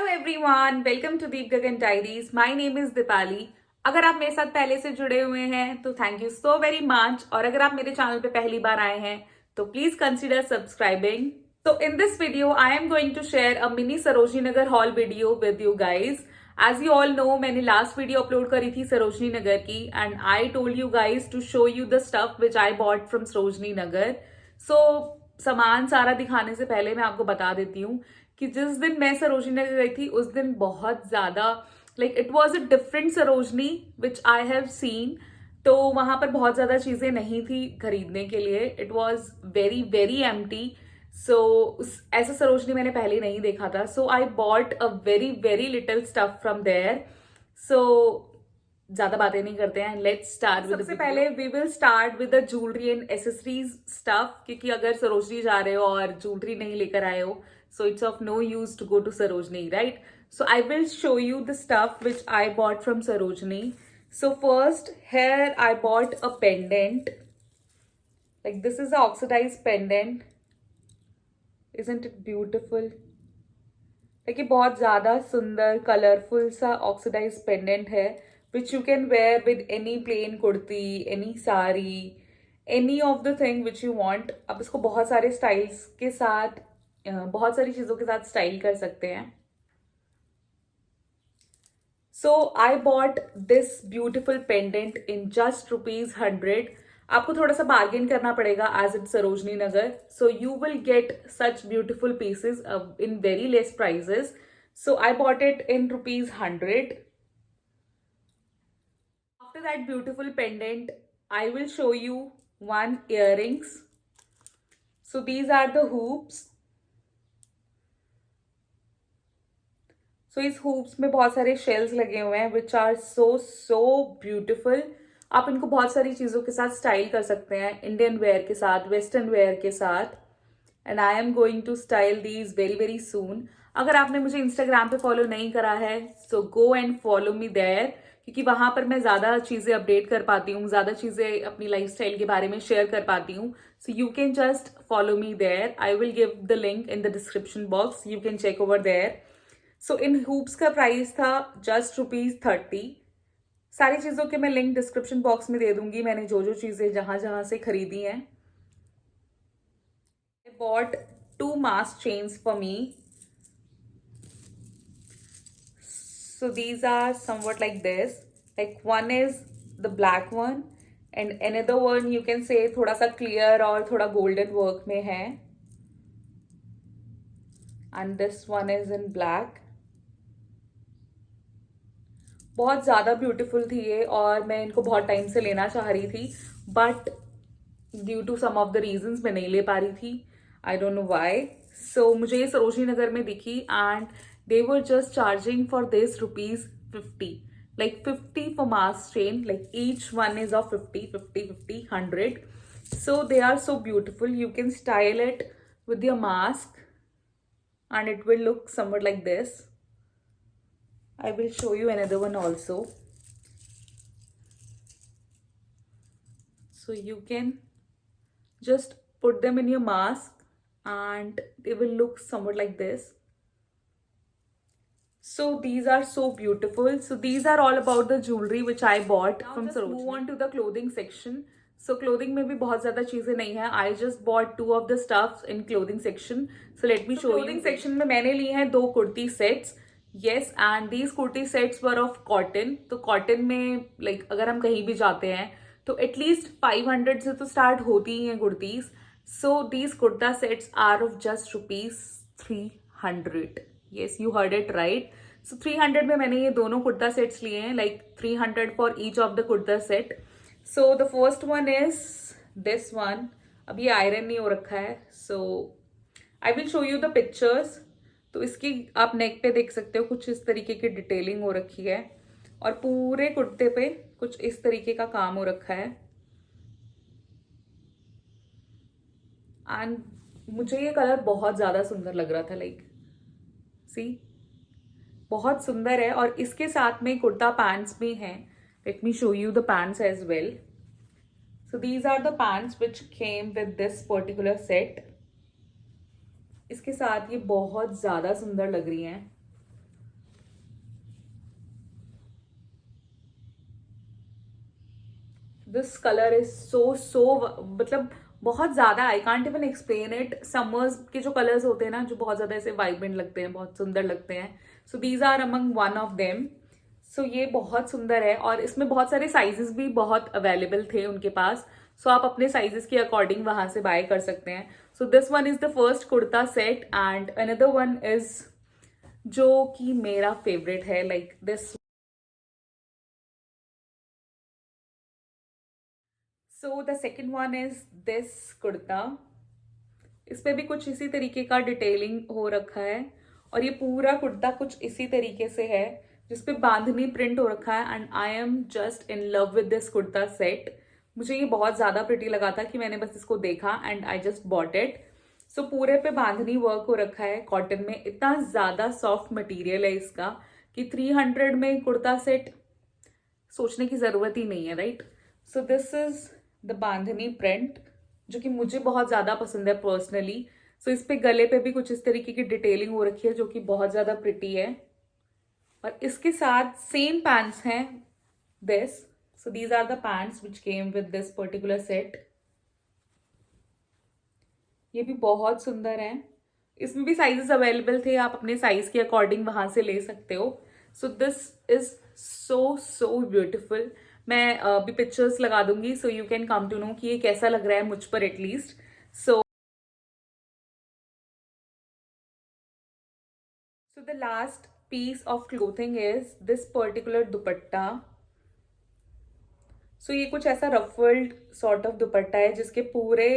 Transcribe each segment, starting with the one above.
Hello everyone, welcome to Deep Gagan diaries. My name is Deepali. अगर आप मेरे साथ पहले से जुड़े हुए हैं तो thank you so very much, और अगर आप मेरे चैनल पे पहली बार आए हैं तो प्लीज कंसीडर सब्सक्राइबिंग। तो in this video I am going to share a mini Sarojini Nagar haul video with you guys. As you all know, मैंने लास्ट वीडियो अपलोड करी थी सरोजनी नगर की, and I told you guys to show you the stuff which I bought from Sarojini Nagar. So सामान सारा दिखाने से पहले मैं आपको बता देती हूँ कि जिस दिन मैं सरोजनी नगर गई थी उस दिन बहुत ज्यादा it was a different Sarojini which I have seen. तो वहां पर बहुत ज्यादा चीजें नहीं थी खरीदने के लिए। It was very very empty. So ऐसा सरोजनी मैंने पहले नहीं देखा था। So I bought a very very little stuff from there. So ज्यादा बातें नहीं करते हैं, लेट्स स्टार्ट। सबसे पहले we will start with the jewellery and accessories stuff, क्योंकि अगर सरोजनी जा रहे हो और ज्वेलरी नहीं लेकर आए हो, so it's of no use to go to Sarojini, right? So I will show you the stuff which I bought from Sarojini. So first, here I bought a pendant. Like this is an oxidized pendant. Isn't it beautiful? Like ये बहुत ज़्यादा सुंदर colourful सा oxidise pendant है which you can wear with any plain kurti, any sari, any of the thing which you want. आप इसको बहुत सारे स्टाइल्स के साथ, बहुत सारी चीज़ों के साथ स्टाइल कर सकते हैं। So I bought this beautiful pendant in just ₹100। आपको थोड़ा सा बार्गेन करना पड़ेगा as it Sarojini Nagar, so you will get such beautiful pieces in very less prices. So I bought it in ₹100। After that beautiful pendant, I will show you one earrings. So these are the hoops. So इस hoops में बहुत सारे shells लगे हुए हैं which are so beautiful. आप इनको बहुत सारी चीज़ों के साथ स्टाइल कर सकते हैं, इंडियन वेयर के साथ, वेस्टर्न वेयर के साथ। And I am going to style these very very soon. अगर आपने मुझे इंस्टाग्राम पे फॉलो नहीं करा है so go and follow me there, क्योंकि वहां पर मैं ज्यादा चीजें अपडेट कर पाती हूँ, ज्यादा चीजें अपनी लाइफस्टाइल के बारे में शेयर कर पाती हूँ। So you can just follow me there. I will give the link in the description box, you can check over there. So in hoops का प्राइस था जस्ट ₹30। सारी चीजों के मैं लिंक डिस्क्रिप्शन बॉक्स में दे दूंगी, मैंने जो जो चीजें जहां जहां से खरीदी हैं। I bought two mask chains for me. So these are somewhat like this. Like one is the black one and another one you can say थोड़ा सा clear और थोड़ा golden work में है. And this one is in black. बहुत ज़्यादा beautiful थी ये, और मैं इनको बहुत टाइम से लेना चाह रही थी, but due to some of the reasons मैं नहीं ले पा रही थी। I don't know why. So मुझे ये सरोजनी नगर में दिखी and they were just charging for this ₹50, like 50 for mask chain, like each one is of 50, 50, 50, 100. So they are so beautiful. You can style it with your mask and it will look somewhat like this. I will show you another one also. So you can just put them in your mask and they will look somewhat like this. So these are so beautiful. So these are all about the jewelry which I bought from Sarojini. Move on to the clothing section. So clothing में भी बहुत ज़्यादा चीज़ें नहीं है. I just bought two of the stuffs in clothing section. So let me show you. Clothing section में मैंने ली हैं 2 kurti sets. Yes, and these kurti sets were of cotton. तो cotton में अगर हम कहीं भी जाते हैं तो at least 500 से तो start होती ही हैं kurtis. So these kurta sets are of just ₹300. Yes, you heard it right. So 300 में मैंने ये दोनों कुर्ता सेट्स लिए हैं, 300 for each of the kurta set. So the first one is this one. अब ये आयरन नहीं हो रखा है, so I will show you the pictures. तो इसकी आप नेक पे देख सकते हो कुछ इस तरीके की डिटेलिंग हो रखी है, और पूरे कुर्ते पे कुछ इस तरीके का काम हो रखा है। एंड मुझे ये कलर बहुत ज्यादा सुंदर लग रहा था, सी बहुत सुंदर है। और इसके साथ में कुर्ता पैंट्स भी हैं। Let me show you the pants as well. So these are the pants which came with this particular set. इसके साथ ये बहुत ज्यादा सुंदर लग रही हैं। दिस कलर इज सो मतलब बहुत ज्यादा, I can't even explain it. Summers के जो कलर्स होते हैं ना, जो बहुत ज्यादा ऐसे वाइब्रेंट लगते हैं, बहुत सुंदर लगते हैं, so these are among one of them. So ये बहुत सुंदर है और इसमें बहुत सारे साइजेस भी बहुत अवेलेबल थे उनके पास। सो आप अपने साइजेस के अकॉर्डिंग वहां से बाय कर सकते हैं। So this one is the first kurta set and another one is जो कि मेरा फेवरेट है, like this. So the second one is this kurta. इस पे भी कुछ इसी तरीके का डिटेलिंग हो रखा है और ये पूरा कुर्ता कुछ इसी तरीके से है जिसपे बांधनी प्रिंट हो रखा है and I am just in love with this kurta set. मुझे ये बहुत ज्यादा प्रिटी लगा था कि मैंने बस इसको देखा and I just bought it. So पूरे पे बांधनी वर्क हो रखा है कॉटन में, इतना ज्यादा सॉफ्ट मटेरियल है इसका कि 300 में कुर्ता सेट सोचने की जरूरत ही नहीं है, right. So this is the bandhani print जो कि मुझे बहुत ज्यादा पसंद है पर्सनली। सो इस पे गले पे भी कुछ इस तरीके की डिटेलिंग हो रखी है जो कि बहुत ज्यादा प्रिटी है और इसके साथ सेम पैंट्स हैं this. So these are the pants which came with this particular set. ये भी बहुत सुंदर है, इसमें भी साइजेस अवेलेबल थे, आप अपने साइज के अकॉर्डिंग वहां से ले सकते हो। So this is so beautiful. मैं अभी पिक्चर्स लगा दूंगी so you can come to know कि ये कैसा लग रहा है मुझ पर at least. So the last piece of clothing is this particular dupatta. So ये कुछ ऐसा रफल्ड सॉर्ट ऑफ दुपट्टा है जिसके पूरे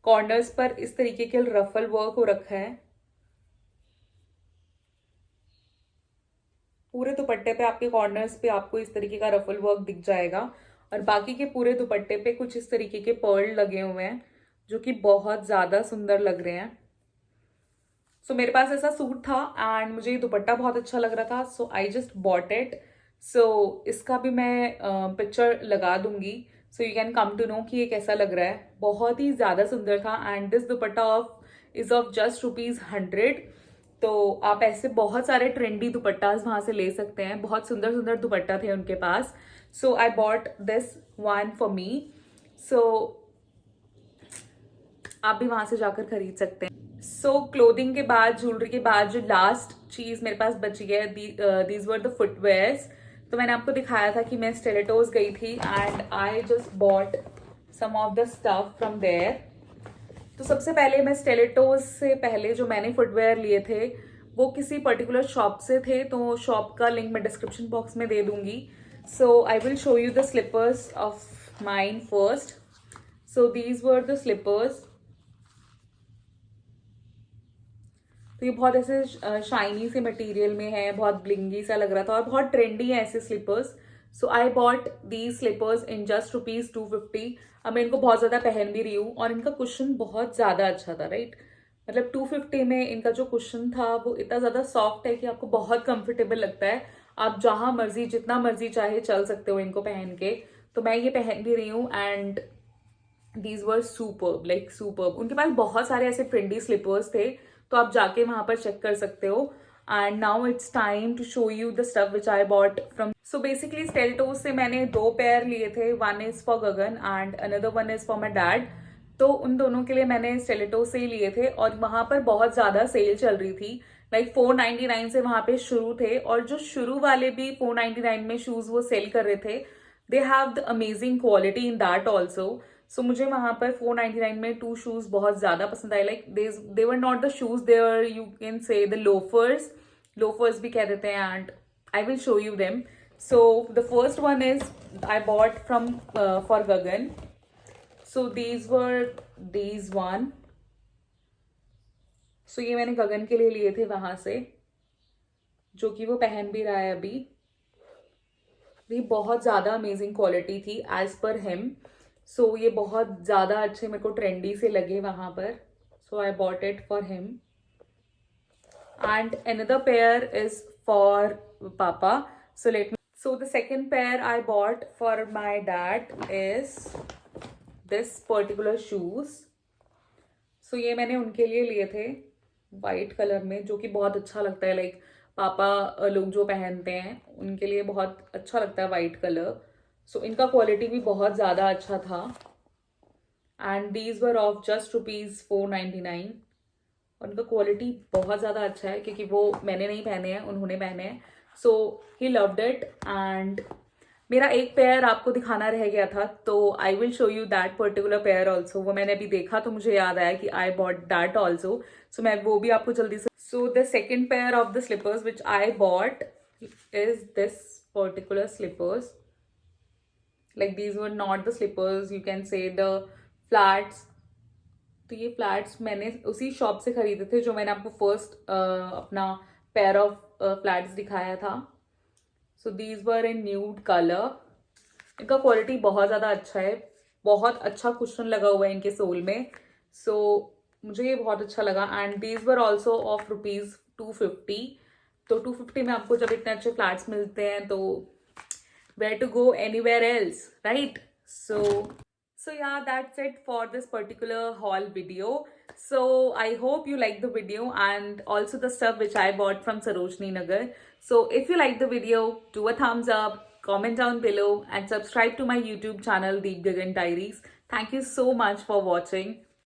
कॉर्नर्स पर इस तरीके के रफल वर्क हो रखा है। पूरे दुपट्टे पे आपके कॉर्नर्स पे आपको इस तरीके का रफल वर्क दिख जाएगा और बाकी के पूरे दुपट्टे पे कुछ इस तरीके के पर्ल लगे हुए हैं जो कि बहुत ज्यादा सुंदर लग रहे हैं। सो मेरे पास ऐसा सूट था एंड मुझे ये दुपट्टा बहुत अच्छा लग रहा था, so I just bought it. So इसका भी मैं पिक्चर लगा दूंगी so you can come to know कि ये कैसा लग रहा है। बहुत ही ज्यादा सुंदर था and this dupatta is of just ₹100। तो आप ऐसे बहुत सारे ट्रेंडी दुपट्टास वहां से ले सकते हैं, बहुत सुंदर सुंदर दुपट्टा थे उनके पास। So I bought this one for me. So आप भी वहां से जाकर खरीद सकते हैं। सो क्लोथिंग के बाद, ज्वेलरी के बाद जो लास्ट चीज मेरे पास बची है, दीज वर द फुटवेयर्स। तो मैंने आपको दिखाया था कि मैं स्टेलेटोस गई थी and I just bought some of the stuff from there. तो सबसे पहले मैं स्टेलेटोस से पहले जो मैंने फुटवेयर लिए थे वो किसी पर्टिकुलर शॉप से थे, तो शॉप का लिंक मैं डिस्क्रिप्शन बॉक्स में दे दूंगी। So I will show you the slippers of mine first. So these were the slippers. तो ये बहुत ऐसे शाइनी से मटेरियल में है, बहुत ब्लिंगी सा लग रहा था और बहुत ट्रेंडी है ऐसे slippers. So I bought these slippers in just ₹250। अब मैं इनको बहुत ज्यादा पहन भी रही हूँ और इनका कुशन बहुत ज्यादा अच्छा था, राइट। मतलब 250 में इनका जो कुशन था वो इतना ज्यादा सॉफ्ट है कि आपको बहुत कंफर्टेबल लगता है। आप जहां मर्जी जितना मर्जी चाहे चल सकते हो इनको पहन के। तो मैं ये पहन भी रही हूँ and these were superb, like superb. उनके पास बहुत सारे ऐसे ट्रेंडी स्लीपर्स थे तो आप जाके वहां पर चेक कर सकते हो। And now it's time to show you the stuff which I bought from. So basically Stilettos से मैंने 2 पेयर लिए थे, one is for Gagan and another one is for my dad. तो उन दोनों के लिए मैंने स्टेलेटोस से ही लिए थे और वहां पर बहुत ज्यादा सेल चल रही थी, लाइक 499 से वहां पे शुरू थे और जो शुरू वाले भी 499 में शूज वो सेल कर रहे थे, they have the amazing quality in that also. So मुझे वहां पर 499 में 2 शूज बहुत ज्यादा पसंद आए, like they were not the shoes, they are you can say the loafers, loafers भी कह देते हैं and I will show you them. So the first one is I bought from for Gagan. So these were these one. So ये मैंने गगन के लिए लिए थे वहां से, जो कि वो पहन भी रहा है अभी। ये बहुत ज्यादा अमेजिंग क्वालिटी थी एज पर हिम। सो ये बहुत ज्यादा अच्छे मेरे को ट्रेंडी से लगे वहां पर। So I bought it for him and another pair is for पापा। So let me, so the second pair I bought for my dad is this particular shoes. So ये मैंने उनके लिए लिए थे वाइट कलर में, जो कि बहुत अच्छा लगता है, लाइक पापा लोग जो पहनते हैं उनके लिए बहुत अच्छा लगता है वाइट कलर। सो इनका क्वालिटी भी बहुत ज़्यादा अच्छा था and these were of just ₹499 और उनका क्वालिटी बहुत ज़्यादा अच्छा है क्योंकि वो मैंने नहीं पहने हैं, उन्होंने पहने हैं. So he loved it and मेरा एक पेयर आपको दिखाना रह गया था, तो I will show you that particular pair also. वो मैंने अभी देखा तो मुझे याद आया कि I bought that also. So मैं वो भी आपको जल्दी से. So the second pair of the slippers which I bought is this particular slippers. Like these were not the slippers, you can say the flats. तो ये फ्लैट्स मैंने उसी शॉप से खरीदे थे जो मैंने आपको फर्स्ट अपना पेयर ऑफ फ्लैट्स दिखाया था. सो these were in nude colour. इनका क्वालिटी बहुत ज़्यादा अच्छा है, बहुत अच्छा कुशन लगा हुआ है इनके सोल में. सो मुझे ये बहुत अच्छा लगा and these were also of ₹250. तो 250 में आपको जब इतने अच्छे फ्लैट्स मिलते हैं तो where to go anywhere else, right? So yeah, that's it for this particular haul video. So I hope you like the video and also the stuff which I bought from Sarojini Nagar. So if you like the video, do a thumbs up, comment down below and subscribe to my YouTube channel Deep Gagan Diaries. Thank you so much for watching.